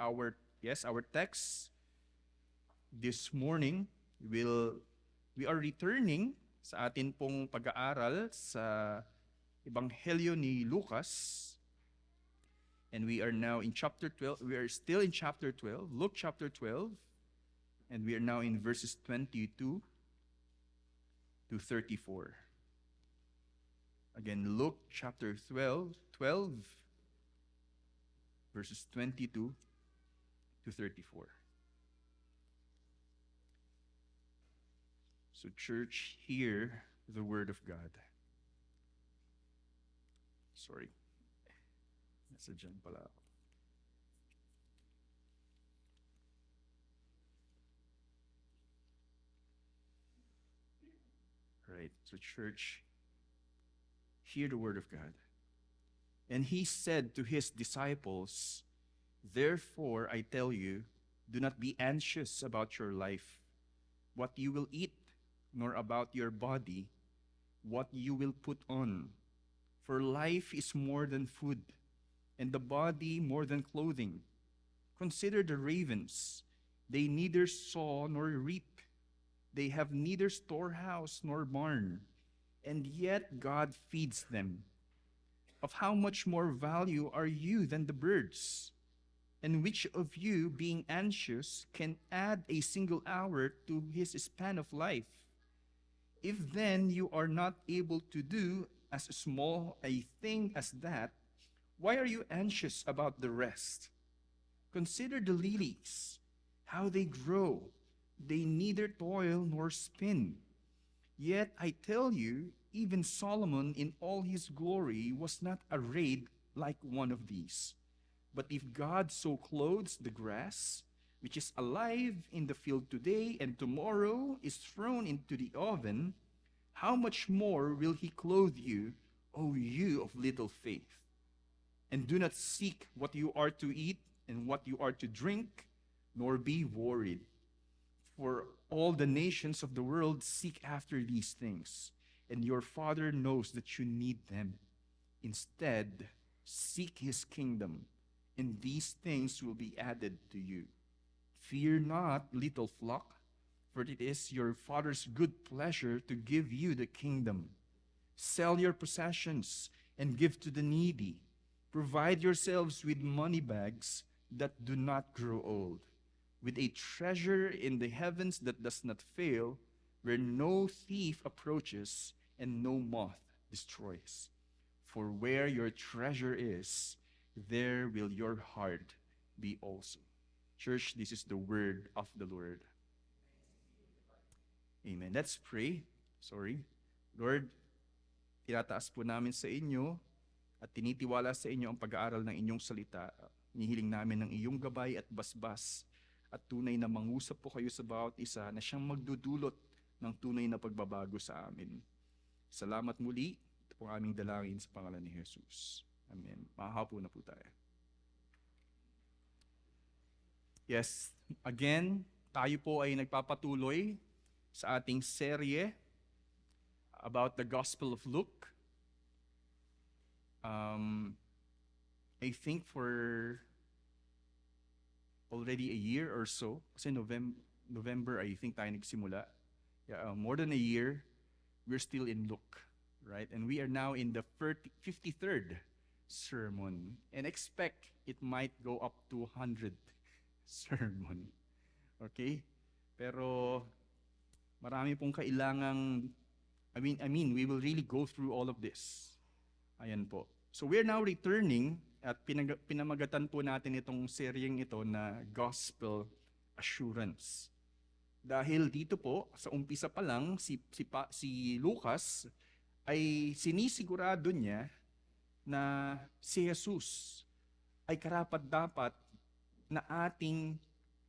our text this morning we are returning sa atin pong pag-aaral sa Ebanghelyo ni Lucas. And we are now in chapter 12. We are still in chapter 12, Luke chapter 12, and we are now in verses 22 to 34. Again, Luke chapter 12, verses 22 to 34. So church, hear the word of God. Sorry. Nasa dyan pala ako. Right, so church, hear the word of God. And he said to his disciples, "Therefore I tell you, do not be anxious about your life, what you will eat, nor about your body, what you will put on. For life is more than food, and the body more than clothing. Consider the ravens. They neither sow nor reap. They have neither storehouse nor barn, and yet God feeds them. Of how much more value are you than the birds? And which of you, being anxious, can add a single hour to his span of life? If then you are not able to do as small a thing as that, why are you anxious about the rest? Consider the lilies, how they grow. They neither toil nor spin. Yet I tell you, even Solomon in all his glory was not arrayed like one of these. But if God so clothes the grass, which is alive in the field today and tomorrow is thrown into the oven, how much more will he clothe you, O you of little faith? And do not seek what you are to eat and what you are to drink, nor be worried. For all the nations of the world seek after these things, and your Father knows that you need them. Instead, seek his kingdom, and these things will be added to you. Fear not, little flock, for it is your Father's good pleasure to give you the kingdom. Sell your possessions and give to the needy. Provide yourselves with money bags that do not grow old, with a treasure in the heavens that does not fail, where no thief approaches and no moth destroys. For where your treasure is, there will your heart be also." Church, this is the word of the Lord. Amen. Let's pray. Lord, tinataas po namin sa inyo at tinitiwala sa inyo ang pag-aaral ng inyong salita. Nihiling namin ng iyong gabay at basbas at tunay na mangusap po kayo sa bawat isa na siyang magdudulot ng tunay na pagbabago sa amin. Salamat muli. Ito po ang aming dalangin sa pangalan ni Jesus. Amen. Mahahapo na po tayo. Yes, again, tayo po ay nagpapatuloy sa ating serye about the Gospel of Luke. I think for already a year or so, kasi November I think tayo nagsimula. Yeah, more than a year, we're still in Luke, right? And we are now in the 53rd sermon, and expect it might go up to 100th sermon. Okay? Pero marami pong kailangang, I mean, we will really go through all of this. Ayan po. So we're now returning at pinamagatan po natin itong seryeng ito na Gospel Assurance. Dahil dito po, sa umpisa pa lang, si Lucas ay sinisigurado niya na si Jesus ay karapat-dapat na ating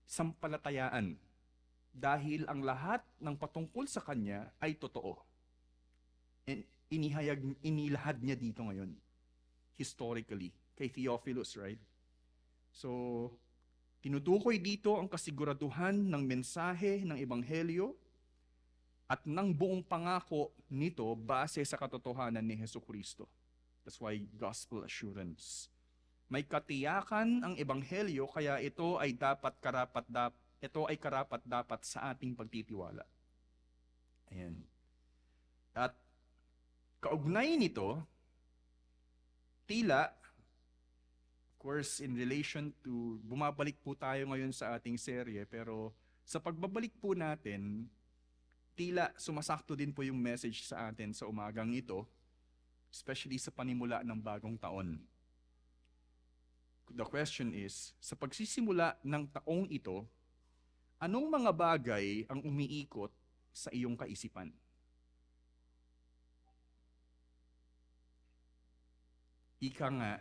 sampalatayaan dahil ang lahat ng patungkol sa kanya ay totoo. And inilahad niya dito ngayon, historically, kay Theophilus, right? So, tinutukoy dito ang kasiguraduhan ng mensahe ng Ebanghelyo at ng buong pangako nito base sa katotohanan ni Jesucristo. That's why gospel assurance. May katiyakan ang ebanghelyo, kaya ito ay karapat dapat sa ating pagtitiwala. Ayan. At kaugnay nito, tila, of course, in relation to, bumabalik po tayo ngayon sa ating serye, pero sa pagbabalik po natin, tila sumasakto din po yung message sa atin sa umagang ito, especially sa panimula ng bagong taon. The question is, sa pagsisimula ng taong ito, anong mga bagay ang umiikot sa iyong kaisipan? Ika nga,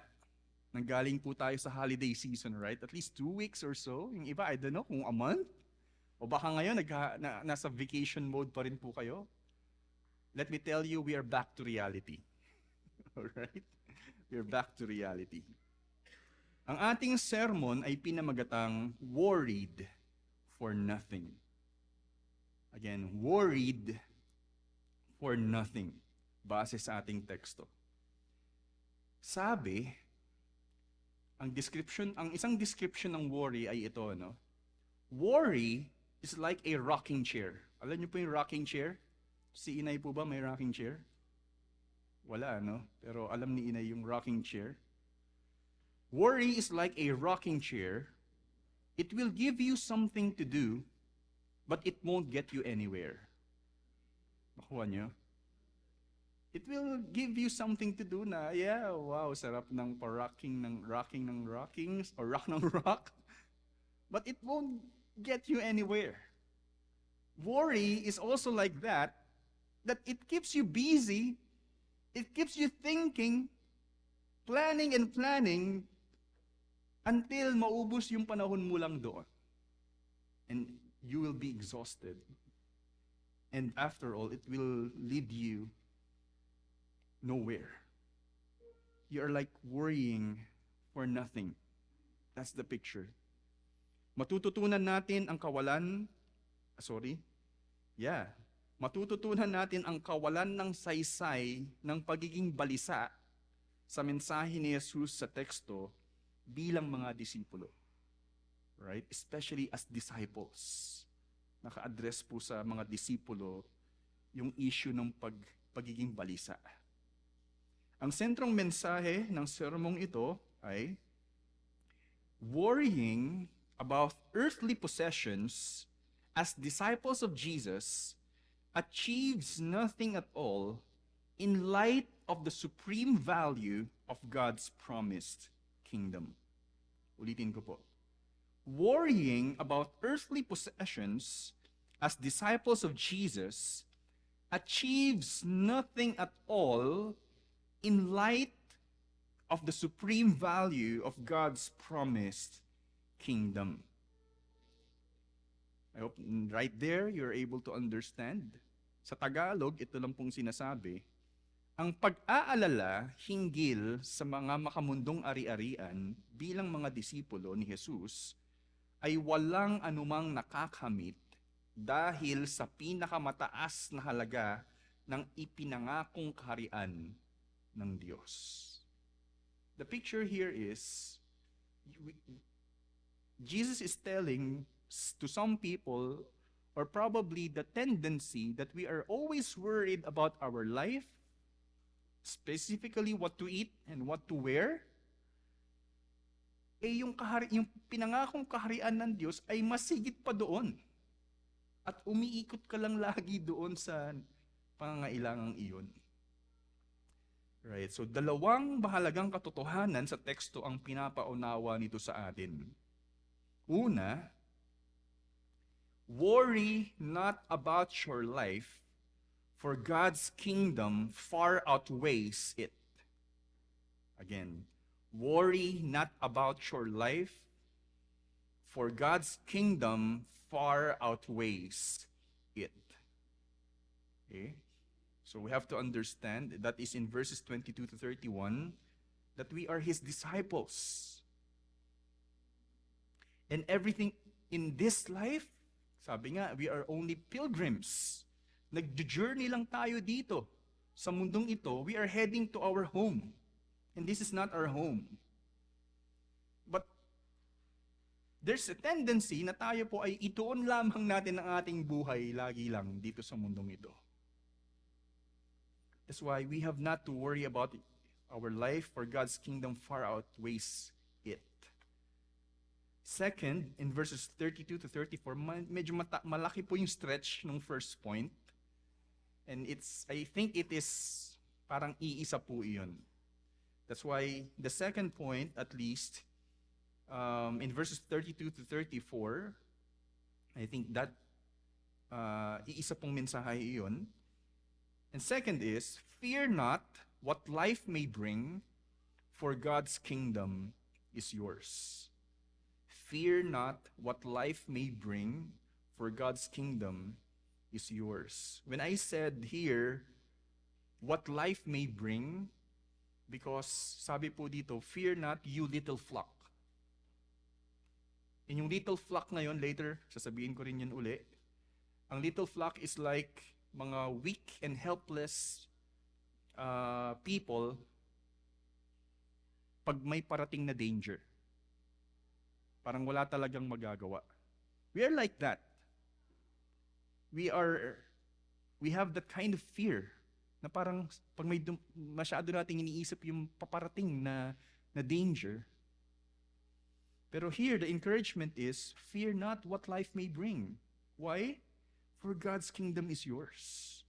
nanggaling po tayo sa holiday season, right? At least 2 weeks or so. Yung iba, I don't know, kung a month? O baka ngayon, nasa vacation mode pa rin po kayo? Let me tell you, we are back to reality. Alright? We are back to reality. Ang ating sermon ay pinamagatang worried for nothing. Again, worried for nothing, base sa ating teksto. Sabi, ang isang description ng worry ay ito, no? Worry is like a rocking chair. Alam niyo po yung rocking chair? Si Inay po ba may rocking chair? Wala, no? Pero alam ni Inay yung rocking chair. Worry is like a rocking chair. It will give you something to do, but it won't get you anywhere. Nakuha niyo? It will give you something to do na, yeah, wow, sarap ng rocking ng rockings, or rock ng rock. But it won't get you anywhere. Worry is also like that it keeps you busy, it keeps you thinking, planning and planning, until maubos yung panahon mo lang doon. And you will be exhausted. And after all, it will lead you nowhere. You are like worrying for nothing. That's the picture. Matututunan natin ang kawalan ng saysay ng pagiging balisa sa mensahe ni Jesus sa teksto bilang mga disipulo. Right? Especially as disciples. Naka-address po sa mga disipulo yung issue ng pagiging balisa. Ang sentrong mensahe ng sermong ito ay worrying about earthly possessions as disciples of Jesus achieves nothing at all in light of the supreme value of God's promised kingdom. Ulitin ko po. Worrying about earthly possessions as disciples of Jesus achieves nothing at all in light of the supreme value of God's promised kingdom. I hope right there you're able to understand. Sa Tagalog, ito lang pong sinasabi, ang pag-aalala hinggil sa mga makamundong ari-arian bilang mga disipulo ni Jesus ay walang anumang nakakamit dahil sa pinakamataas na halaga ng ipinangakong kaharian ng Diyos. The picture here is, Jesus is telling to some people, or probably the tendency that we are always worried about our life, specifically what to eat and what to wear, yung pinangakong kaharian ng Diyos ay masigit pa doon. At umiikot ka lang lagi doon sa pangangailangang iyon. Right, so dalawang mahalagang katotohanan sa teksto ang pinapaunawa nito sa atin. Una, worry not about your life, for God's kingdom far outweighs it. Again, worry not about your life, for God's kingdom far outweighs it. Okay? So we have to understand, that is in verses 22 to 31, that we are His disciples. And everything in this life, sabi nga, we are only pilgrims. Nag-journey lang tayo dito. Sa mundong ito, we are heading to our home. And this is not our home. there's a tendency na tayo po ay ituon lamang natin ang ating buhay lagi lang dito sa mundong ito. That's why we have not to worry about our life, for God's kingdom far outweighs it. Second, in verses 32 to 34, medyo malaki po yung stretch ng first point. And I think it is parang iisa po iyon. That's why the second point, at least, in verses 32 to 34, I think that iisa pong mensahe iyon. And second is, fear not what life may bring, for God's kingdom is yours. Fear not what life may bring, for God's kingdom is yours. When I said here, what life may bring, because sabi po dito, fear not, you little flock. And yung little flock ngayon, later, sasabihin ko rin yun uli. Ang little flock is like mga weak and helpless people pag may parating na danger. Parang wala talagang magagawa. We are like that. We have that kind of fear na parang pag may masyado nating iniisip yung paparating na danger. Pero here, the encouragement is, fear not what life may bring. Why? For God's kingdom is yours.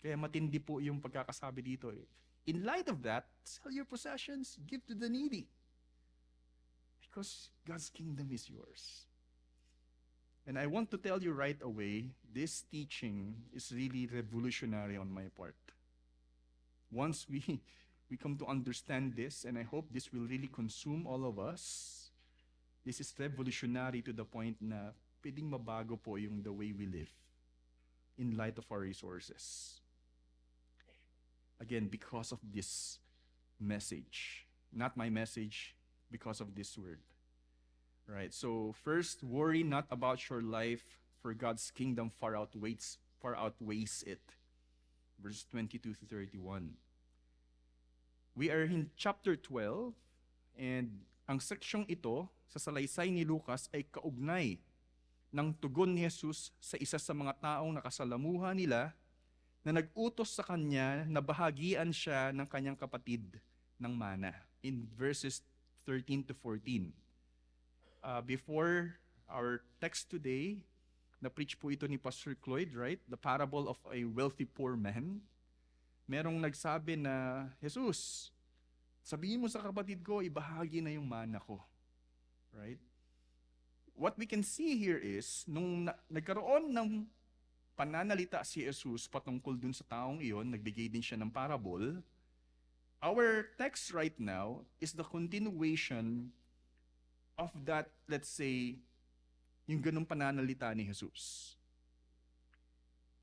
Kaya matindi po yung pagkakasabi dito. In light of that, sell your possessions, give to the needy. Because God's kingdom is yours. And I want to tell you right away, this teaching is really revolutionary on my part. Once we come to understand this, and I hope this will really consume all of us, this is revolutionary to the point na pwedeng mabago po yung the way we live in light of our resources. Again, because of this message. Not my message, because of this word. Right, so first, worry not about your life, for God's kingdom far outweighs it. Verse 22 to 31. We are in chapter 12, and ang seksyong ito sa salaysay ni Lucas ay kaugnay ng tugon ni Jesus sa isa sa mga taong nakasalamuha nila na nag-utos sa kanya na bahagian siya ng kanyang kapatid ng mana. In verses 13 to 14. Before our text today, na-preach po ito ni Pastor Cloyd, right? The parable of a wealthy poor man. Merong nagsabi na, Jesus, sabihin mo sa kapatid ko, ibahagi na yung mana ko. Right? What we can see here is, nung nagkaroon ng pananalita si Jesus patungkol dun sa taong iyon, nagbigay din siya ng parable. Our text right now is the continuation of that, let's say, yung ganung pananalita ni Jesus.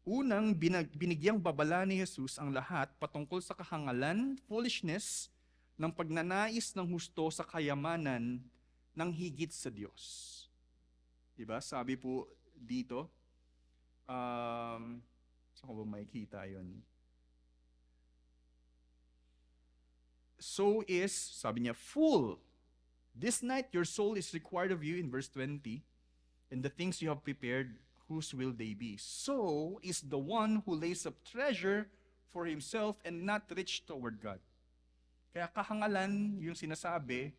Unang, binigyang babala ni Jesus ang lahat patungkol sa kahangalan, foolishness, ng pagnanais ng husto sa kayamanan ng higit sa Diyos. Diba? Sabi po dito, saan ko ba makikita yun? So is, sabi niya, fool. This night your soul is required of you, in verse 20, and the things you have prepared, whose will they be? So is the one who lays up treasure for himself and not rich toward God. Kaya kahangalan yung sinasabi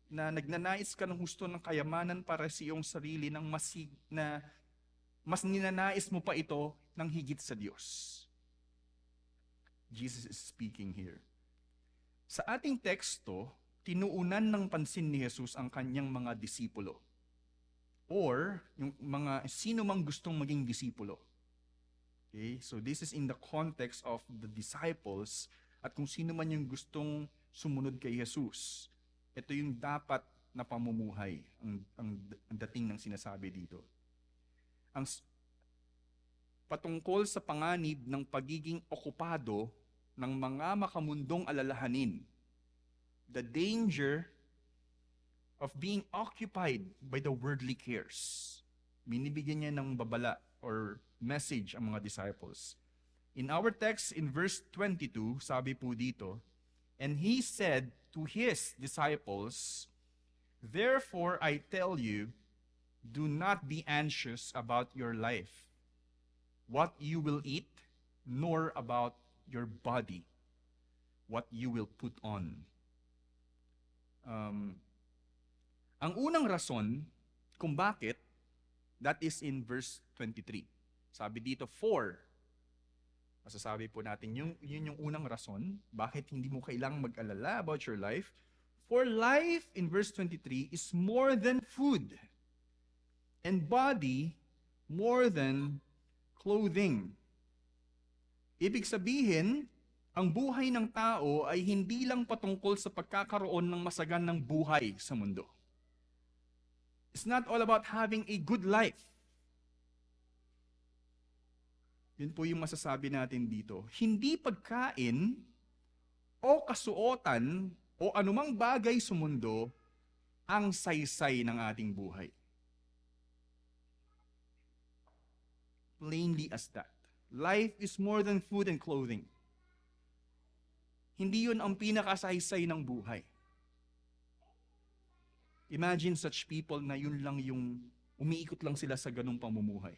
na nagnanais ka ng husto ng kayamanan para sa iyong sarili ng mas ninanais mo pa ito ng higit sa Diyos. Jesus is speaking here. Sa ating teksto, tinuunan ng pansin ni Jesus ang kanyang mga disipulo. Or, yung mga sino mang gustong maging disipulo. Okay? So this is in the context of the disciples at kung sino man yung gustong sumunod kay Jesus. Ito yung dapat na pamumuhay, ang dating ng sinasabi dito. Ang patungkol sa panganib ng pagiging okupado ng mga makamundong alalahanin. The danger of being occupied by the worldly cares. Binibigyan niya ng babala or message ang mga disciples. In our text, in verse 22, sabi po dito, and he said to his disciples, Therefore, I tell you, do not be anxious about your life, what you will eat, nor about your body, what you will put on. Ang unang rason kung bakit, that is in verse 23. Sabi dito, for. Masasabi po natin, yun yung unang rason, bakit hindi mo kailangang mag-alala about your life. For life, in verse 23, is more than food, and body more than clothing. Ibig sabihin, ang buhay ng tao ay hindi lang patungkol sa pagkakaroon ng masaganang buhay sa mundo. It's not all about having a good life. Yun po yung masasabi natin dito. Hindi pagkain o kasuotan o anumang bagay sa mundo ang saysay ng ating buhay. Plainly as that. Life is more than food and clothing. Hindi yun ang pinakasaysay ng buhay. Imagine such people na yun lang yung umiikot lang sila sa ganung pamumuhay.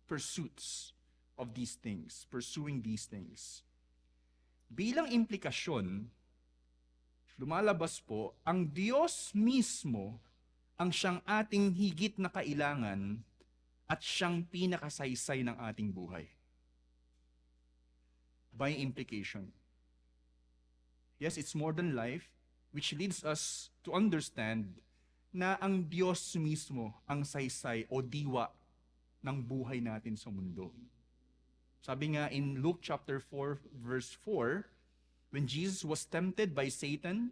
Pursuits of these things, pursuing these things. Bilang implikasyon, lumalabas po, ang Diyos mismo ang siyang ating higit na kailangan at siyang pinakasaysay ng ating buhay. By implication. Yes, it's more than life, which leads us to understand na ang Diyos mismo ang saysay o diwa ng buhay natin sa mundo. Sabi nga in Luke chapter 4, verse 4, when Jesus was tempted by Satan,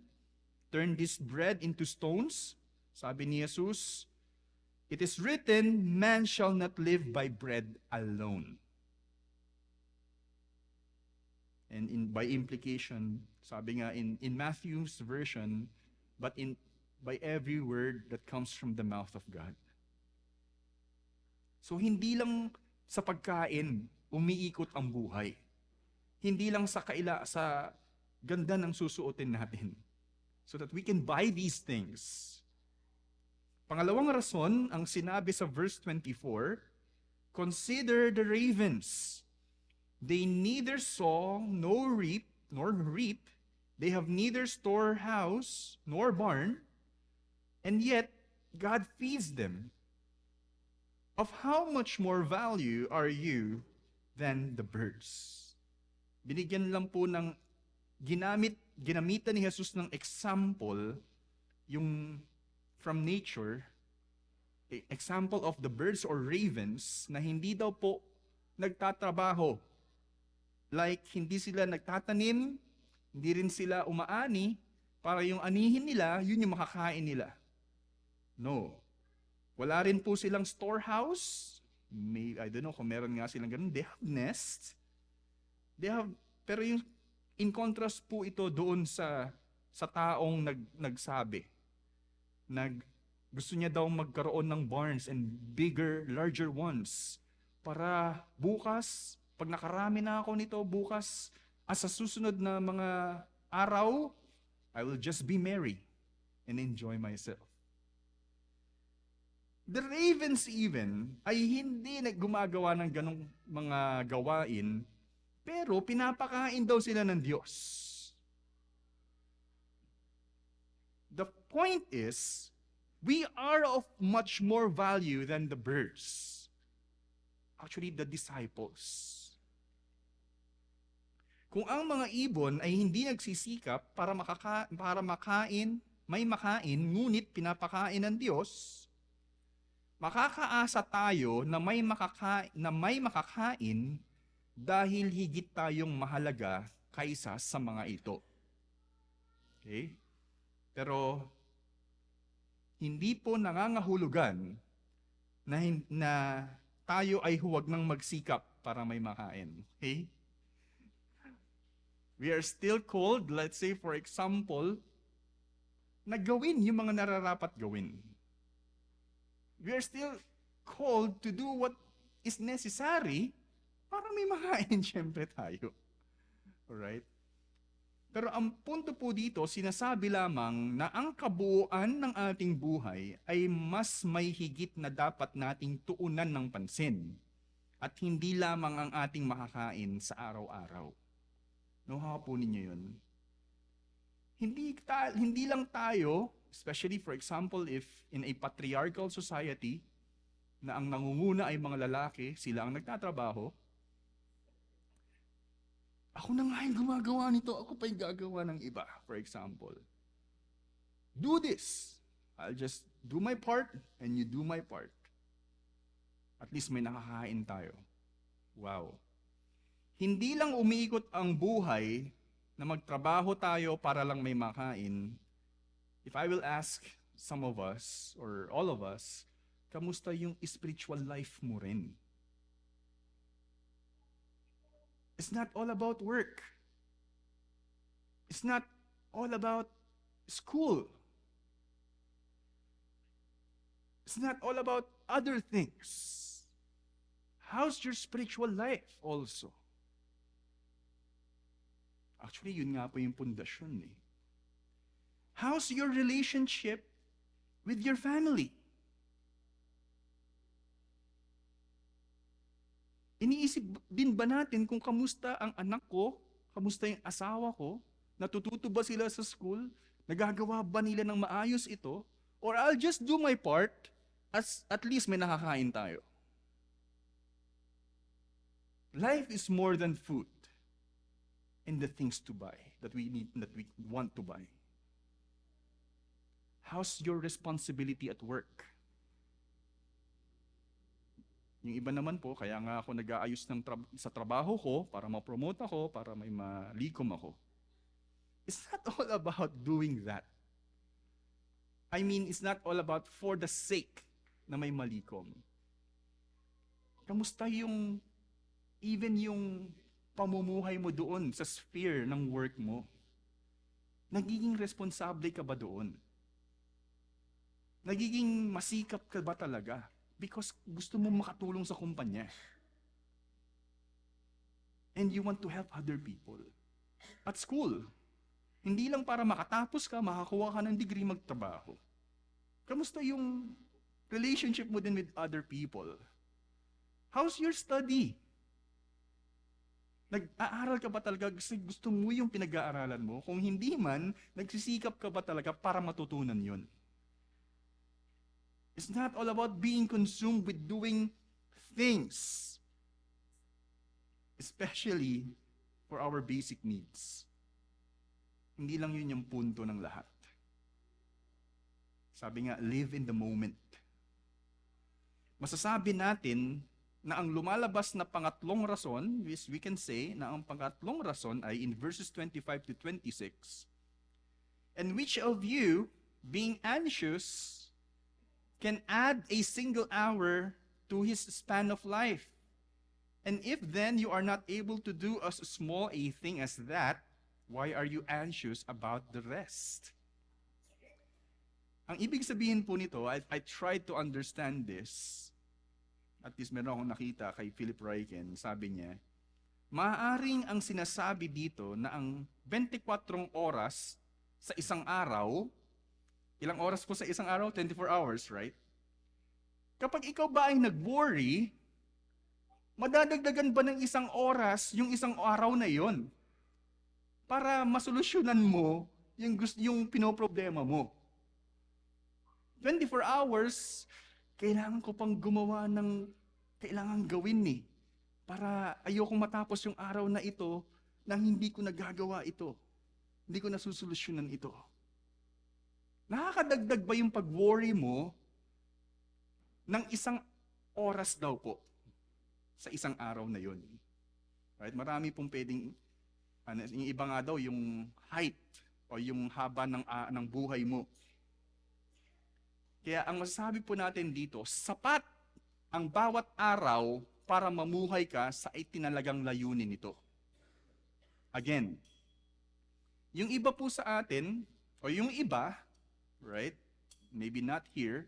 turn this bread into stones, sabi ni Jesus, it is written, man shall not live by bread alone. And by implication, sabi nga in Matthew's version, but by every word that comes from the mouth of God. So hindi lang sa pagkain umiikot ang buhay. Hindi lang sa ganda ng susuotin natin. So that we can buy these things. Pangalawang rason, ang sinabi sa verse 24, consider the ravens. They neither sow nor reap. They have neither storehouse nor barn, and yet God feeds them. Of how much more value are you than the birds? Binigyan lang po ng ginamitan ni Jesus ng example, yung from nature, example of the birds or ravens na hindi daw po nagtatrabaho. Like, hindi sila nagtatanim, hindi rin sila umaani, para yung anihin nila, yun yung makakain nila. No. Wala rin po silang storehouse. I don't know kung meron nga silang ganun. They have nests. Pero yung in contrast po ito doon sa taong nagsabi. Gusto niya daw magkaroon ng barns and larger ones. Para bukas, pag nakarami na ako nito, bukas, sa susunod na mga araw, I will just be merry and enjoy myself. The ravens even ay hindi gumagawa ng ganong mga gawain, pero pinapakain daw sila ng Diyos. The point is, we are of much more value than the birds. Actually, the disciples. Kung ang mga ibon ay hindi nagsisikap para makain, ngunit pinapakain ng Diyos, makakaasa tayo na may makakain dahil higit tayong mahalaga kaysa sa mga ito. Okay? Pero hindi po nangangahulugan na tayo ay huwag nang magsikap para may makain. Okay? We are still called, let's say for example, na gawin yung mga nararapat gawin. We are still called to do what is necessary para may makain siyempre tayo. Alright? Pero ang punto po dito, sinasabi lamang na ang kabuuan ng ating buhay ay mas may higit na dapat nating tuunan ng pansin at hindi lamang ang ating makakain sa araw-araw. Nakuha po ninyo yun? Hindi lang tayo, especially for example if in a patriarchal society, na ang nangunguna ay mga lalaki, sila ang nagtatrabaho, ako na nga yung gumagawa nito, ako pa yung gagawa ng iba, for example. Do this. I'll just do my part and you do my part. At least may nakakain tayo. Wow. Hindi lang umiikot ang buhay na magtrabaho tayo para lang may makain. If I will ask some of us or all of us, kamusta yung spiritual life mo rin? It's not all about work. It's not all about school. It's not all about other things. How's your spiritual life also? Actually, yun nga po yung pundasyon eh. How's your relationship with your family? Iniisip din ba natin kung kamusta ang anak ko, kamusta yung asawa ko, natututo ba sila sa school, nagagawa ba nila ng maayos ito, or I'll just do my part, as at least may nakakain tayo. Life is more than food and the things to buy that we need, that we want to buy. How's your responsibility at work? Yung iba naman po, kaya nga ako nag-aayos sa trabaho ko para ma-promote ako, para may malikom ako. It's not all about doing that. I mean, it's not all about for the sake na may malikom. Kamusta even yung pamumuhay mo doon sa sphere ng work mo? Nagiging responsable ka ba doon? Nagiging masikap ka ba talaga? Because gusto mo makatulong sa kumpanya. And you want to help other people. At school, hindi lang para makatapos ka, makakuha ka ng degree, magtrabaho. Kamusta yung relationship mo din with other people? How's your study? Nag-aaral ka ba talaga kasi gusto mo yung pinag-aaralan mo? Kung hindi man, nagsisikap ka ba talaga para matutunan yun? It's not all about being consumed with doing things, especially for our basic needs. Hindi lang yun yung punto ng lahat. Sabi nga, live in the moment. Masasabi natin na ang lumalabas na pangatlong rason, we can say na ang pangatlong rason ay in verses 25 to 26. And which of you, being anxious, can add a single hour to his span of life? And if then you are not able to do as small a thing as that, why are you anxious about the rest? Ang ibig sabihin po nito, I tried to understand this. At least meron akong nakita kay Philip Ryken, sabi niya, maaaring ang sinasabi dito na ang 24 oras sa isang araw, ilang oras po sa isang araw? 24 hours, right? Kapag ikaw ba ay nag-worry, madadagdagan ba ng isang oras yung isang araw na yon para masolusyonan mo yung pinoproblema mo? 24 hours, kailangan ko pang gumawa ng kailangan gawin eh. Para ayokong matapos yung araw na ito nang hindi ko nagagawa ito. Hindi ko nasusolusyonan ito. Nakakadagdag ba yung pag-worry mo ng isang oras daw po sa isang araw na yun? Right? Marami pong pwedeng, yung iba nga daw, yung height o yung haba ng buhay mo. Kaya ang masasabi po natin dito, sapat ang bawat araw para mamuhay ka sa itinalagang layunin nito. Again, yung iba po sa atin, o yung iba, right? Maybe not here,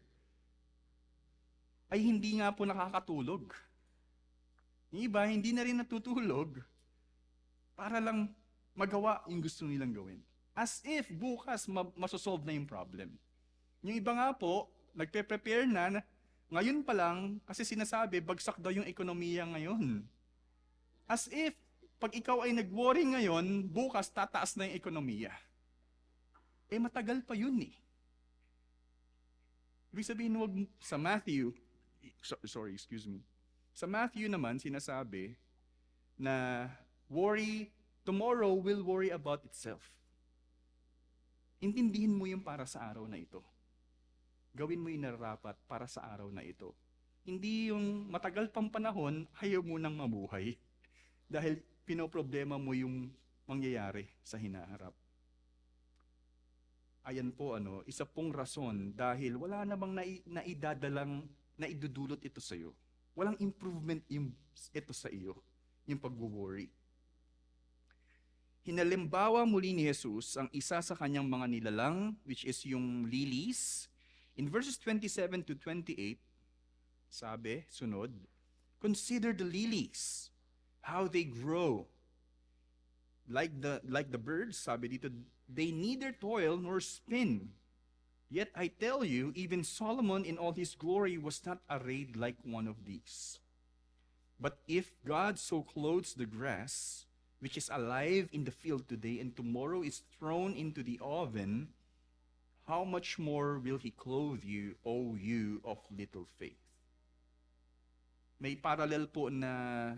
ay hindi nga po nakakatulog. Yung iba, hindi na rin natutulog para lang magawa yung gusto nilang gawin. As if bukas masosolve na yung problem. Yung iba nga po, nagpe-prepare na, ngayon pa lang, kasi sinasabi, bagsak daw yung ekonomiya ngayon. As if, pag ikaw ay nag-worry ngayon, bukas tataas na yung ekonomiya. Matagal pa yun eh. Ibig sabihin, wag sa Matthew, Sa Matthew naman, sinasabi na tomorrow will worry about itself. Intindihin mo yung para sa araw na ito. Gawin mo yung nararapat para sa araw na ito. Hindi yung matagal pang panahon, ayaw mo nang mabuhay. Dahil pinoproblema mo yung mangyayari sa hinaharap. Ayan po, isa pong rason dahil wala namang naidudulot ito sa iyo. Walang improvement ito sa iyo, yung pag-worry. Hinalimbawa muli ni Jesus ang isa sa kanyang mga nilalang, which is yung lilies. In verses 27 to 28, sabi, sunod, "Consider the lilies, how they grow. Like the birds," sabi dito, "they neither toil nor spin. Yet I tell you, even Solomon in all his glory was not arrayed like one of these. But if God so clothes the grass, which is alive in the field today and tomorrow is thrown into the oven, how much more will He clothe you, O you of little faith?" May parallel po na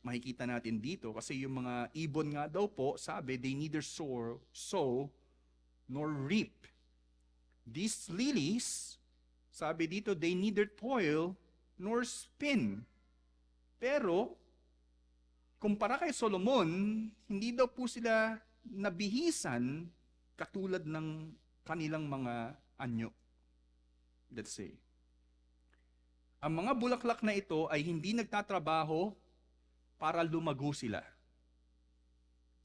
makikita natin dito kasi yung mga ibon nga daw po, sabi, they neither sow nor reap. These lilies, sabi dito, they neither toil nor spin. Pero, kumpara kay Solomon, hindi daw po sila nabihisan katulad ng kanilang mga anyo. Let's say. Ang mga bulaklak na ito ay hindi nagtatrabaho para lumago sila.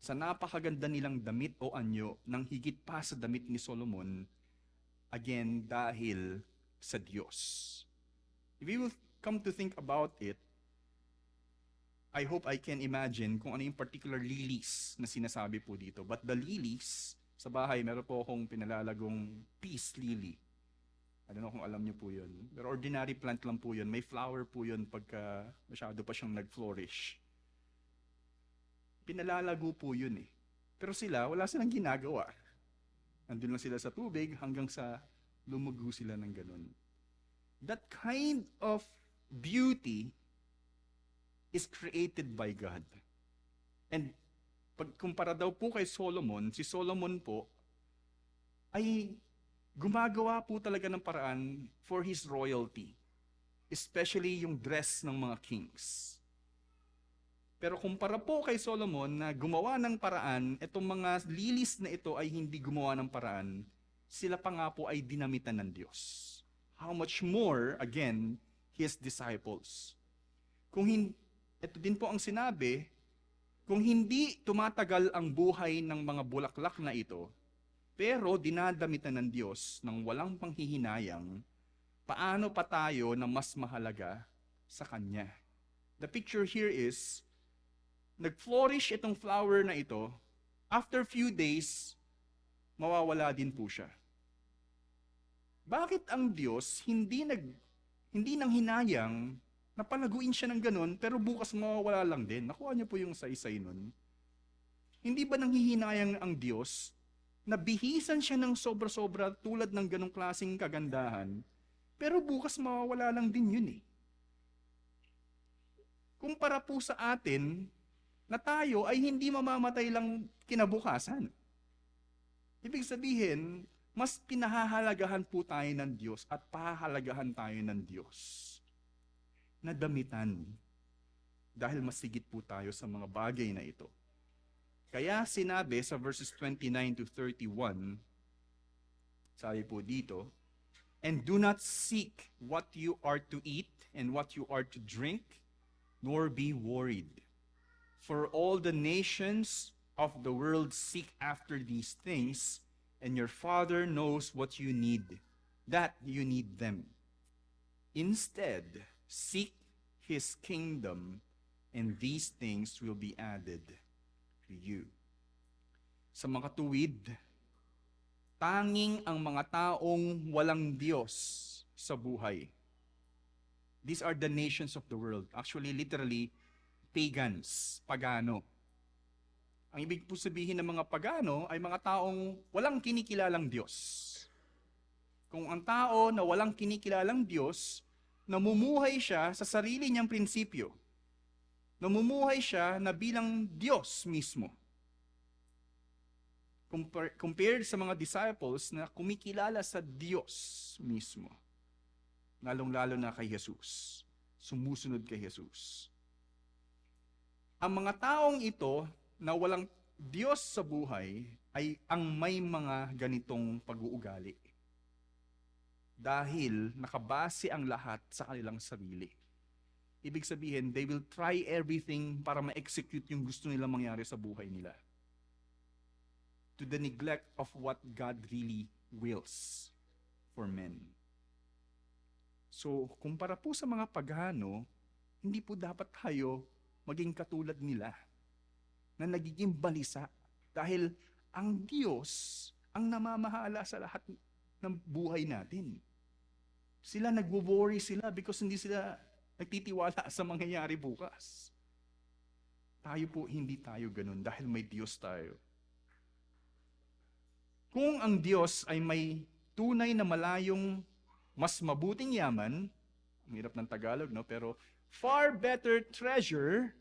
Sa napakaganda nilang damit o anyo, nang higit pa sa damit ni Solomon, again, dahil sa Diyos. If you will come to think about it, I hope I can imagine kung ano yung particular lilies na sinasabi po dito. But the lilies, sa bahay, meron po akong pinalalagong peace lily. I don't know kung alam niyo po yun. Pero ordinary plant lang po yun. May flower po yun pagka masyado pa siyang nag-flourish. Pinalalago po yun eh. Pero wala silang ginagawa. Nandun lang sila sa tubig hanggang sa lumugo sila ng ganun. That kind of beauty is created by God. And pagkumpara daw po kay Solomon, si Solomon po ay gumagawa po talaga ng paraan for his royalty. Especially yung dress ng mga kings. Pero kumpara po kay Solomon na gumawa ng paraan, itong mga lilies na ito ay hindi gumawa ng paraan, sila pa nga po ay dinamitan ng Diyos. How much more, again, His disciples. Ito din po ang sinabi, kung hindi tumatagal ang buhay ng mga bulaklak na ito, pero dinadamitan ng Diyos ng walang panghihinayang, paano pa tayo na mas mahalaga sa Kanya? The picture here is, nag-flourish itong flower na ito, after few days, mawawala din po siya. Bakit ang Diyos hindi nang hinayang na palaguin siya ng ganun, pero bukas mawawala lang din? Nakuha niyo po yung saysay nun. Hindi ba nanghihinayang ang Diyos na bihisan siya ng sobra-sobra tulad ng ganong klaseng kagandahan, pero bukas mawawala lang din yun eh. Kumpara po sa atin, na tayo ay hindi mamamatay lang kinabukasan. Ibig sabihin, mas pinahahalagahan po tayo ng Diyos at pahahalagahan tayo ng Diyos na damitan dahil masigit po tayo sa mga bagay na ito. Kaya sinabi sa verses 29 to 31, sabi po dito, "And do not seek what you are to eat and what you are to drink, nor be worried. For all the nations of the world seek after these things, and your Father knows what you need, that you need them. Instead, seek His kingdom, and these things will be added to you. Sa mga tuwid, tanging ang mga taong walang Diyos sa buhay. These are the nations of the world. Actually, literally, pagans, pagano. Ang ibig po sabihin ng mga pagano ay mga taong walang kinikilalang Diyos. Kung ang tao na walang kinikilalang Diyos, namumuhay siya sa sarili niyang prinsipyo. Namumuhay siya na bilang Diyos mismo. Compared sa mga disciples na kumikilala sa Diyos mismo. Lalong-lalo na kay Jesus. Sumusunod kay Jesus. Ang mga taong ito na walang Diyos sa buhay ay ang may mga ganitong pag-uugali. Dahil nakabase ang lahat sa kanilang sarili. Ibig sabihin, they will try everything para ma-execute yung gusto nilang mangyari sa buhay nila. To the neglect of what God really wills for men. So, kumpara po sa mga pagano, hindi po dapat tayo maging katulad nila na nagiging balisa dahil ang Diyos ang namamahala sa lahat ng buhay natin. Sila nagwo-worry sila because hindi sila nagtitiwala sa mangyayari bukas. Tayo po, hindi tayo ganun dahil may Diyos tayo. Kung ang Diyos ay may tunay na malayong mas mabuting yaman, ang hirap ng Tagalog, no? Pero far better treasure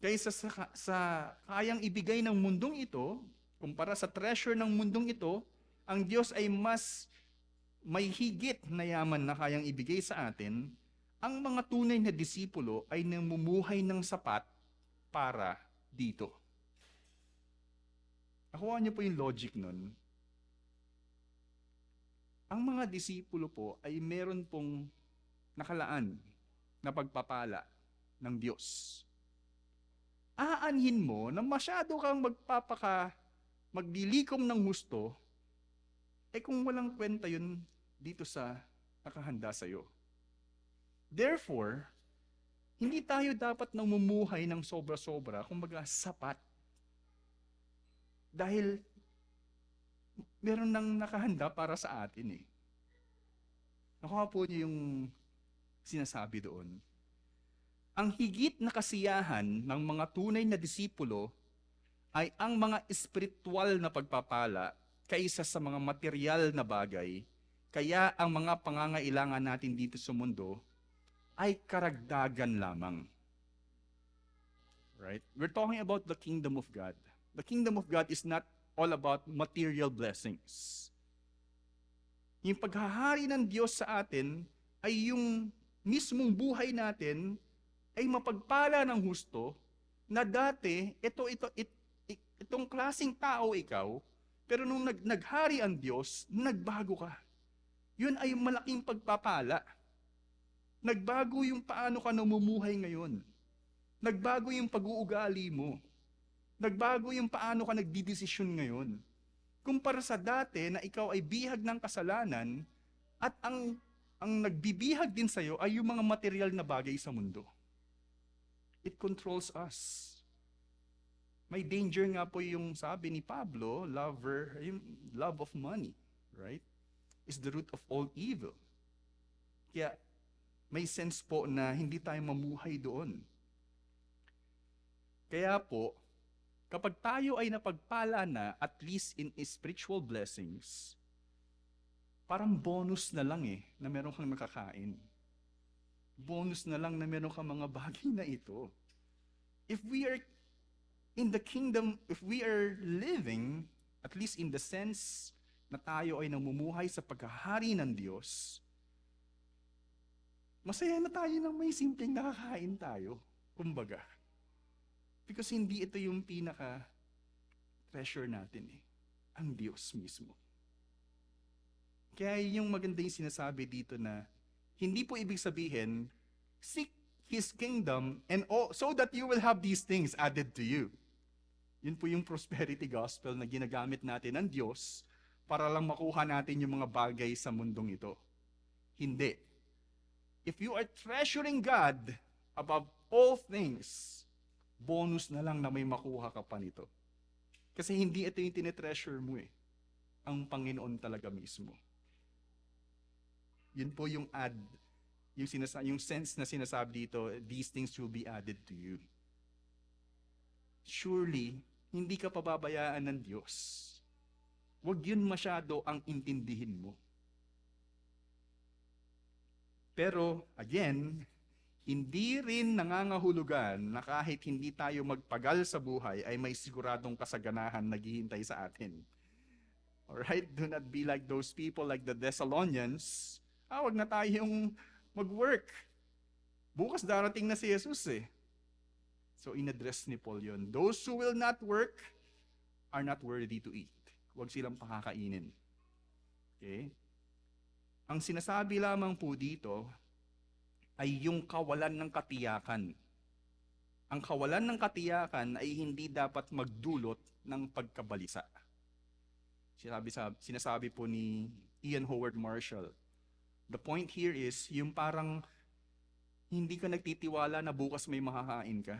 kaysa sa kayang ibigay ng mundong ito, kumpara sa treasure ng mundong ito, ang Diyos ay mas may higit na yaman na kayang ibigay sa atin, ang mga tunay na disipulo ay namumuhay ng sapat para dito. Nakuha niyo po yung logic nun. Ang mga disipulo po ay meron pong nakalaan na pagpapala ng Diyos. Aanhin mo na masyado kang maglilikom ng husto, kung walang kwenta yun dito sa nakahanda sa'yo. Therefore, hindi tayo dapat namumuhay ng sobra-sobra, kumbaga sapat. Dahil meron nang nakahanda para sa atin eh. Nakuha po niyo yung sinasabi doon. Ang higit na kasiyahan ng mga tunay na disipulo ay ang mga espiritual na pagpapala kaysa sa mga material na bagay, kaya ang mga pangangailangan natin dito sa mundo ay karagdagan lamang. Right? We're talking about the kingdom of God. The kingdom of God is not all about material blessings. Yung paghahari ng Diyos sa atin ay yung mismong buhay natin ay mapagpala ng husto na dati, itong klaseng tao ikaw, pero nung naghari ang Diyos, nagbago ka. Yun ay malaking pagpapala. Nagbago yung paano ka namumuhay ngayon. Nagbago yung pag-uugali mo. Nagbago yung paano ka nagdidesisyon ngayon. Kumpara sa dati na ikaw ay bihag ng kasalanan at ang nagbibihag din sa'yo ay yung mga material na bagay sa mundo. It controls us. May danger nga po yung sabi ni Pablo, yung love of money, right? Is the root of all evil. Kaya may sense po na hindi tayo mamuhay doon. Kaya po, kapag tayo ay napagpala na, at least in spiritual blessings, parang bonus na lang na meron kang nakakain. Bonus na lang na meron kang mga bagay na ito. If we are in the kingdom, if we are living, at least in the sense na tayo ay namumuhay sa paghahari ng Diyos, masaya na tayo nang may simpleng nakakain tayo, kumbaga. Because hindi ito yung pinaka-treasure natin ang Diyos mismo. Kaya yung maganda yung sinasabi dito na, hindi po ibig sabihin, seek His kingdom and so that you will have these things added to you. Yun po yung prosperity gospel na ginagamit natin ng Diyos para lang makuha natin yung mga bagay sa mundong ito. Hindi. If you are treasuring God above all things, bonus na lang na may makuha ka pa nito. Kasi hindi ito yung tinetreasure mo eh. Ang Panginoon talaga mismo. Yun po yung yung sense na sinasabi dito, these things will be added to you. Surely, hindi ka pababayaan ng Diyos. Huwag yun masyado ang intindihin mo. Pero, again, hindi rin nangangahulugan na kahit hindi tayo magpagal sa buhay ay may siguradong kasaganahan naghihintay sa atin. Alright? Do not be like those people like the Thessalonians. Wag na tayong mag-work. Bukas darating na si Jesus eh. So in-address ni Paul yun. Those who will not work are not worthy to eat. Huwag silang pakakainin. Okay? Ang sinasabi lamang po dito ay yung kawalan ng katiyakan. Ang kawalan ng katiyakan ay hindi dapat magdulot ng pagkabalisa. Sinasabi po ni Ian Howard Marshall, the point here is, yung parang hindi ka nagtitiwala na bukas may makakain ka,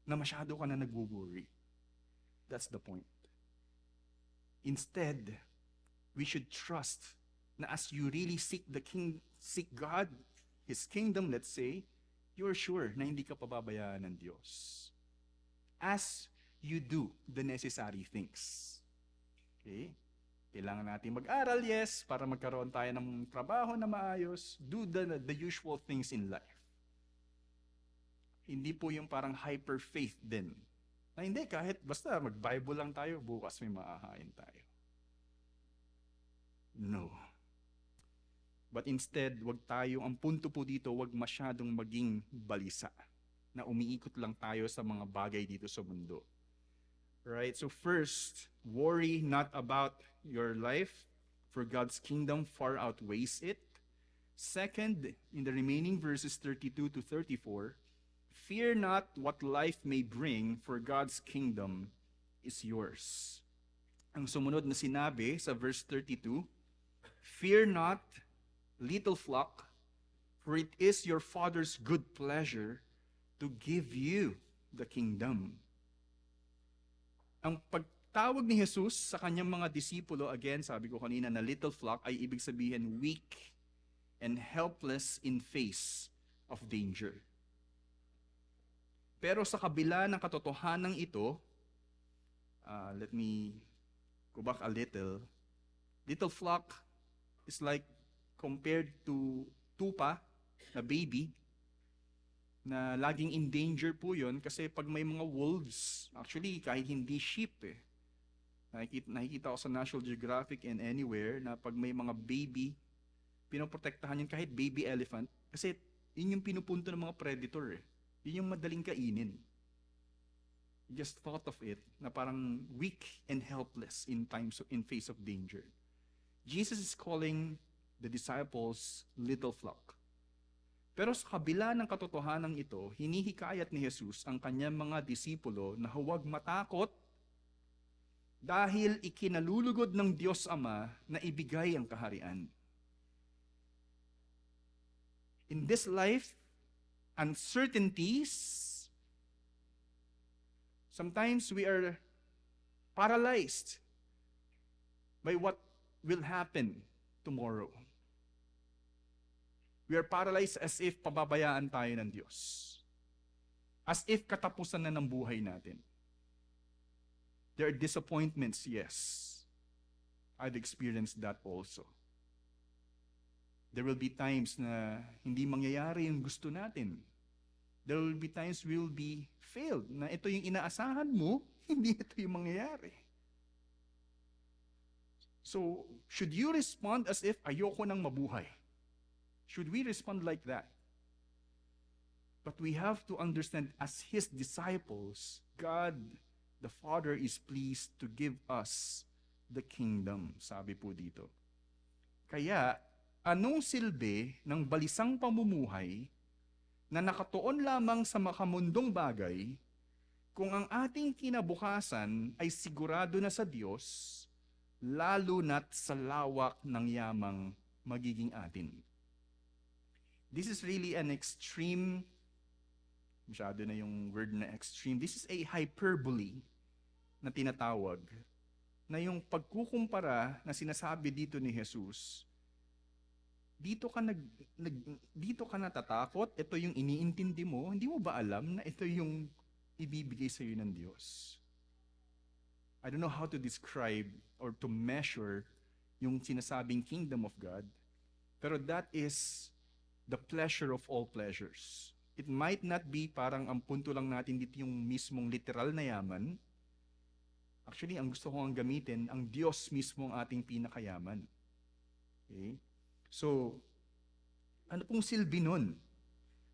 na masyado ka na nag-worry. That's the point. Instead, we should trust na as you really seek God, His kingdom, let's say, you're sure na hindi ka pababayaan ng Diyos. As you do the necessary things. Okay? Kailangan natin mag-aral, yes, para magkaroon tayo ng trabaho na maayos. Do the usual things in life. Hindi po yung parang hyper-faith din. Na hindi, kahit basta mag-Bible lang tayo, bukas may maahain tayo. No. But instead, ang punto po dito, wag masyadong maging balisa. Na umiikot lang tayo sa mga bagay dito sa mundo. Right? So first, worry not about your life, for God's kingdom far outweighs it. Second, in the remaining verses 32 to 34, fear not what life may bring, for God's kingdom is yours. Ang sumunod na sinabi sa verse 32, fear not, little flock, for it is your Father's good pleasure to give you the kingdom. Ang pagtawag ni Jesus sa kanyang mga disipulo, again, sabi ko kanina na little flock, ay ibig sabihin weak and helpless in face of danger. Pero sa kabila ng katotohanan ito, let me go back a little. Little flock is like compared to tupa, na baby, na laging in danger po yun kasi pag may mga wolves, actually kahit hindi sheep eh, nakikita ko sa National Geographic and anywhere na pag may mga baby, pinoprotektahan yun kahit baby elephant kasi yun yung pinupunto ng mga predator eh. Yun yung madaling kainin. Just thought of it na parang weak and helpless in face of danger. Jesus is calling the disciples little flock. Pero sa kabila ng katotohanan ito, hinihikayat ni Jesus ang kanyang mga disipulo na huwag matakot dahil ikinalulugod ng Diyos Ama na ibigay ang kaharian. In this life, uncertainties, sometimes we are paralyzed by what will happen tomorrow. We are paralyzed as if pababayaan tayo ng Diyos. As if katapusan na ng buhay natin. There are disappointments, yes. I've experienced that also. There will be times na hindi mangyayari yung gusto natin. There will be times we will be failed. Na ito yung inaasahan mo, hindi ito yung mangyayari. So, should you respond as if ayoko nang mabuhay? Should we respond like that? But we have to understand as His disciples, God, the Father is pleased to give us the kingdom, sabi po dito. Kaya, anong silbi ng balisang pamumuhay na nakatuon lamang sa makamundong bagay kung ang ating kinabukasan ay sigurado na sa Diyos, lalo na't sa lawak ng yamang magiging atin? This is really an extreme, masyado na yung word na extreme. This is a hyperbole na tinatawag na yung pagkukumpara na sinasabi dito ni Jesus, dito ka natatakot, ito yung iniintindi mo, hindi mo ba alam na ito yung ibibigay sa iyo ng Diyos? I don't know how to describe or to measure yung sinasabing kingdom of God, pero that is the pleasure of all pleasures. It might not be parang ang punto lang natin dito yung mismong literal na yaman. Actually, ang gusto ko ang gamitin, ang Diyos mismo ang ating pinakayaman. Okay? So, ano pong silbi nun?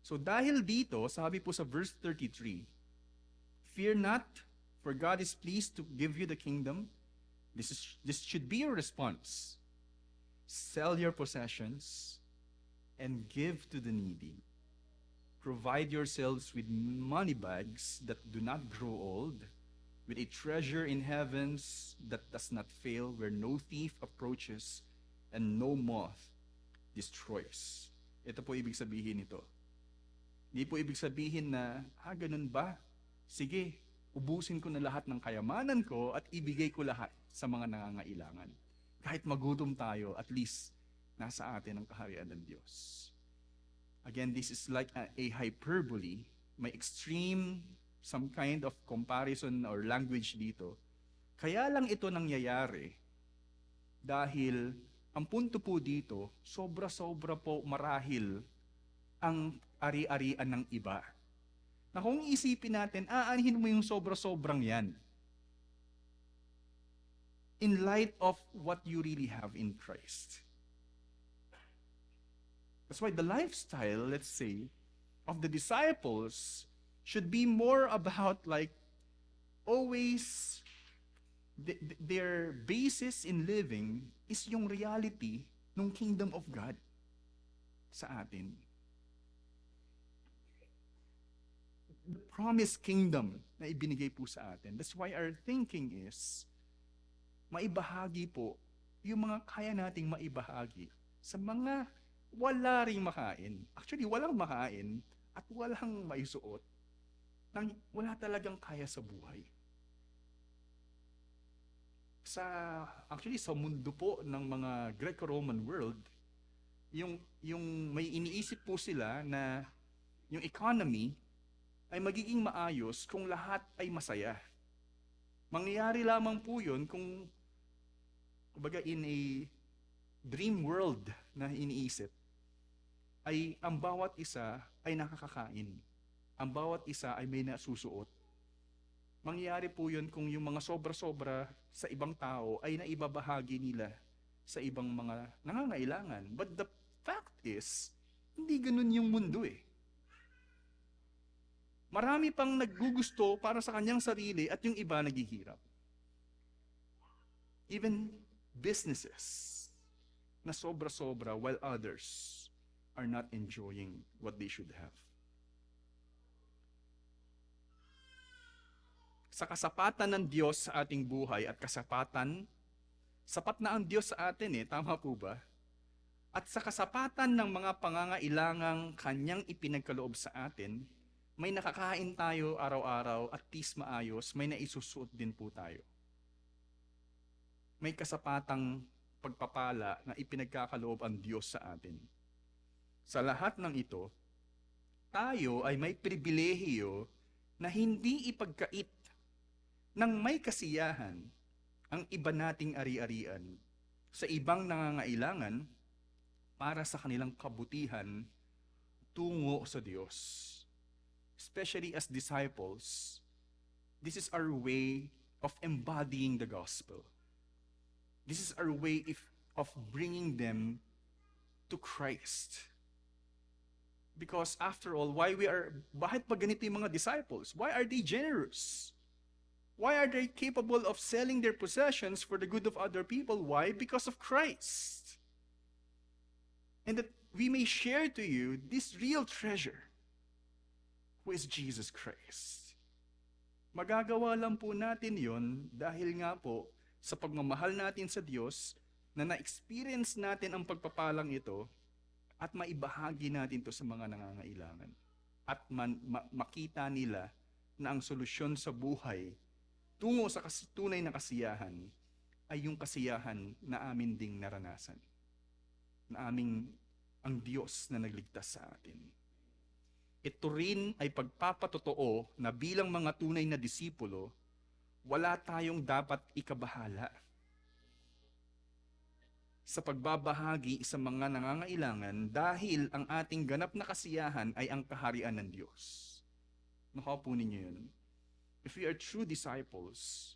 So, dahil dito, sabi po sa verse 33, "Fear not, for God is pleased to give you the kingdom." This should be your response. Sell your possessions and give to the needy. Provide yourselves with money bags that do not grow old, with a treasure in heavens that does not fail, where no thief approaches and no moth destroys. Ito po ibig sabihin nito. Hindi po ibig sabihin na, ganun ba? Sige, ubusin ko na lahat ng kayamanan ko at ibigay ko lahat sa mga nangangailangan. Kahit magutom tayo, at least nasa atin ang kaharian ng Diyos. Again, this is like a hyperbole, may extreme, some kind of comparison or language dito. Kaya lang ito nangyayari dahil ang punto po dito, sobra-sobra po marahil ang ari-arian ng iba. Na kung isipin natin, aanhin mo yung sobra-sobrang yan. In light of what you really have in Christ. That's why the lifestyle, let's say, of the disciples should be more about like always their basis in living is yung reality ng kingdom of God sa atin. The promised kingdom na ibinigay po sa atin. That's why our thinking is maibahagi po yung mga kaya nating maibahagi sa mga wala ring makain. Actually, walang makain at walang maisuot nang wala talagang kaya sa buhay. Actually, sa mundo po ng mga Greco-Roman world, yung may iniisip po sila na yung economy ay magiging maayos kung lahat ay masaya. Mangyayari lamang po yun kung, kumbaga in a dream world na iniisip, ay ang bawat isa ay nakakakain. Ang bawat isa ay may nasusuot. Mangyayari po yun kung yung mga sobra-sobra sa ibang tao ay naibabahagi nila sa ibang mga nangangailangan. But the fact is, hindi ganun yung mundo eh. Marami pang naggugusto para sa kanyang sarili at yung iba naghihirap. Even businesses na sobra-sobra while others are not enjoying what they should have. Sa kasapatan ng Diyos sa ating buhay at kasapatan, sapat na ang Diyos sa atin tama po ba? At sa kasapatan ng mga pangangailangang kanyang ipinagkaloob sa atin, may nakakain tayo araw-araw at least maayos, may naisusuot din po tayo. May kasapatang pagpapala na ipinagkakaloob ang Diyos sa atin. Sa lahat ng ito, tayo ay may pribilehiyo na hindi ipagkait ng may kasiyahan ang iba nating ari-arian sa ibang nangangailangan para sa kanilang kabutihan tungo sa Diyos. Especially as disciples, this is our way of embodying the gospel. This is our way of bringing them to Christ. Because after all, bakit pa ganito yung mga disciples? Why are they generous? Why are they capable of selling their possessions for the good of other people? Why? Because of Christ. And that we may share to you this real treasure, who is Jesus Christ. Magagawa lang po natin yon dahil nga po sa pagmamahal natin sa Diyos na na-experience natin ang pagpapalang ito at maibahagi natin to sa mga nangangailangan. at makita nila na ang solusyon sa buhay tungo sa tunay na kasiyahan ay yung kasiyahan na amin ding naranasan. Na aming ang Diyos na nagligtas sa atin. Ito rin ay pagpapatotoo na bilang mga tunay na disipulo, wala tayong dapat ikabahala sa pagbabahagi sa mga nangangailangan dahil ang ating ganap na kasiyahan ay ang kaharian ng Diyos. Nakaupo ninyo yun. If we are true disciples,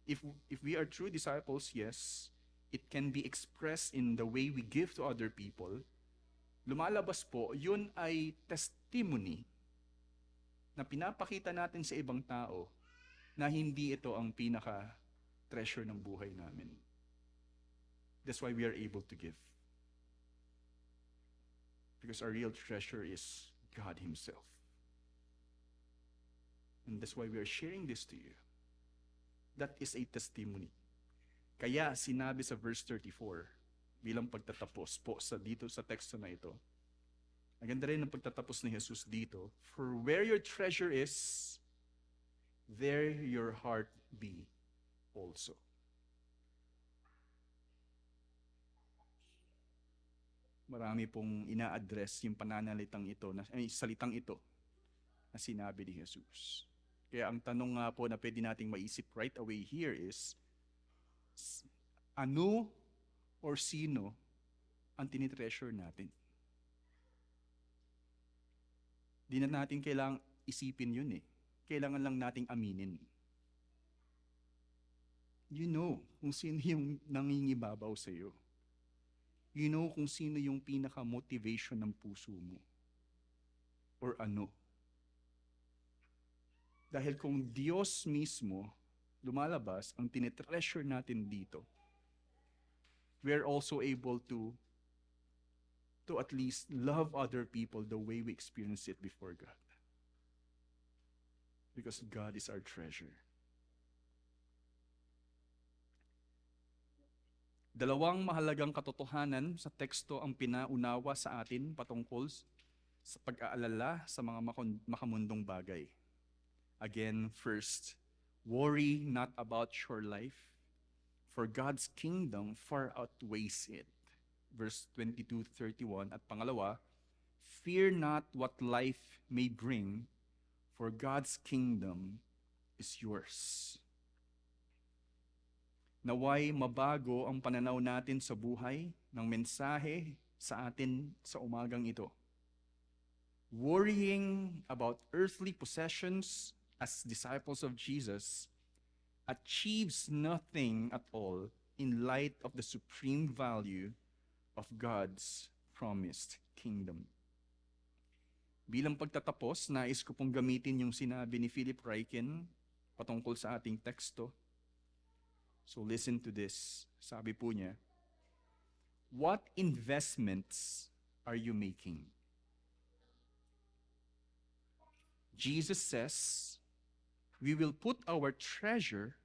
if we are true disciples, yes, it can be expressed in the way we give to other people. Lumalabas po, yun ay testimony na pinapakita natin sa ibang tao na hindi ito ang pinaka-treasure ng buhay namin. That's why we are able to give. Because our real treasure is God Himself. And that's why we are sharing this to you. That is a testimony. Kaya sinabi sa verse 34, bilang pagtatapos po dito sa teksto na ito, ang ganda rin ng pagtatapos ni Jesus dito, for where your treasure is, there your heart be also. Marami pong ina-address yung pananalitang ito, salitang ito na sinabi ni Jesus. Kaya ang tanong nga po na pwede nating maisip right away here is, ano or sino ang tinitreasure natin? Di na natin kailangang isipin yun eh. Kailangan lang nating aminin. You know kung sino yung nangingibabaw sa iyo. You know kung sino yung pinaka-motivation ng puso mo. Or ano. Dahil kung Diyos mismo lumalabas, ang tinitreasure natin dito, we're also able to at least love other people the way we experience it before God. Because God is our treasure. Dalawang mahalagang katotohanan sa teksto ang pinaunawa sa atin patungkol sa pag-aalala sa mga makamundong bagay. Again, first, worry not about your life, for God's kingdom far outweighs it. Verse 22-31. At pangalawa, fear not what life may bring, for God's kingdom is yours. Naway mabago ang pananaw natin sa buhay ng mensahe sa atin sa umagang ito. Worrying about earthly possessions as disciples of Jesus achieves nothing at all in light of the supreme value of God's promised kingdom. Bilang pagtatapos, nais ko pong gamitin yung sinabi ni Philip Ryken patungkol sa ating teksto. So listen to this. Sabi po niya, what investments are you making? Jesus says, we will put our treasure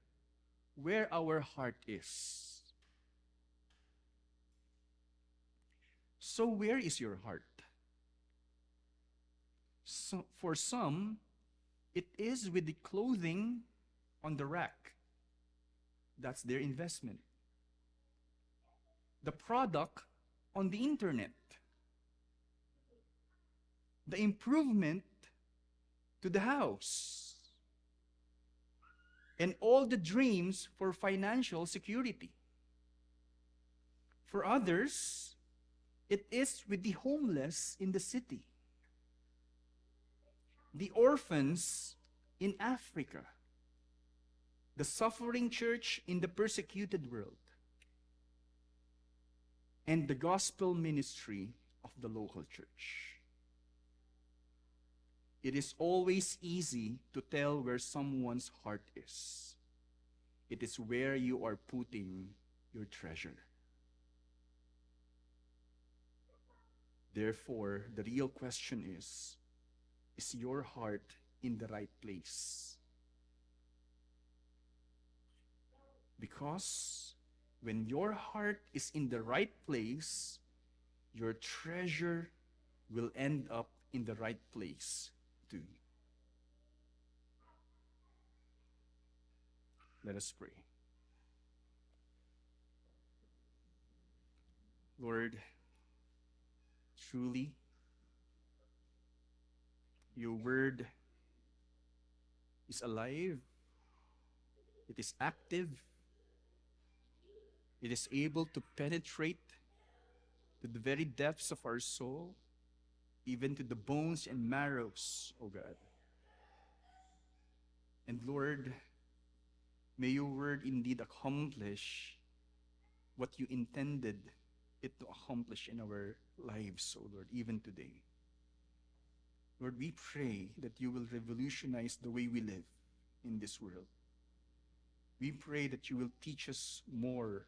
where our heart is. So where is your heart? So for some, it is with the clothing on the rack. That's their investment. The product on the internet. The improvement to the house. And all the dreams for financial security. For others, it is with the homeless in the city. The orphans in Africa. The suffering church in the persecuted world, and the gospel ministry of the local church. It is always easy to tell where someone's heart is. It is where you are putting your treasure. Therefore, the real question is your heart in the right place? Because when your heart is in the right place, your treasure will end up in the right place too. Let us pray. Lord, truly, your word is alive, it is active, it is able to penetrate to the very depths of our soul, even to the bones and marrows, O God. And Lord, may your word indeed accomplish what you intended it to accomplish in our lives, O Lord, even today. Lord, we pray that you will revolutionize the way we live in this world. We pray that you will teach us more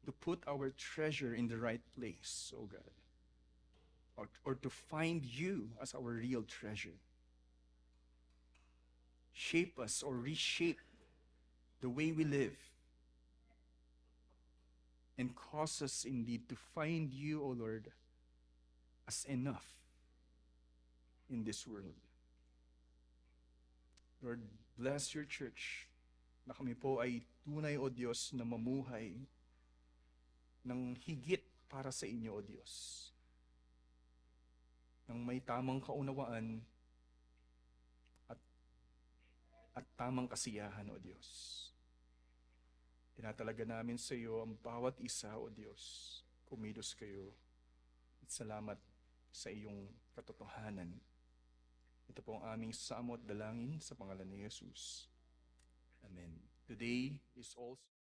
to put our treasure in the right place, O God, or to find you as our real treasure. Shape us or reshape the way we live and cause us indeed to find you, O Lord, as enough in this world. Lord, bless your church na kami po ay tunay, O Diyos, na mamuhay ng higit para sa inyo, O Diyos. Nang may tamang kaunawaan at tamang kasiyahan, O Diyos. Tinatalaga namin sa iyo ang bawat isa, O Diyos. Kumilos kayo. At salamat sa iyong katotohanan. Ito po ang aming samot dalangin sa pangalan ni Jesus. Amen. Today is also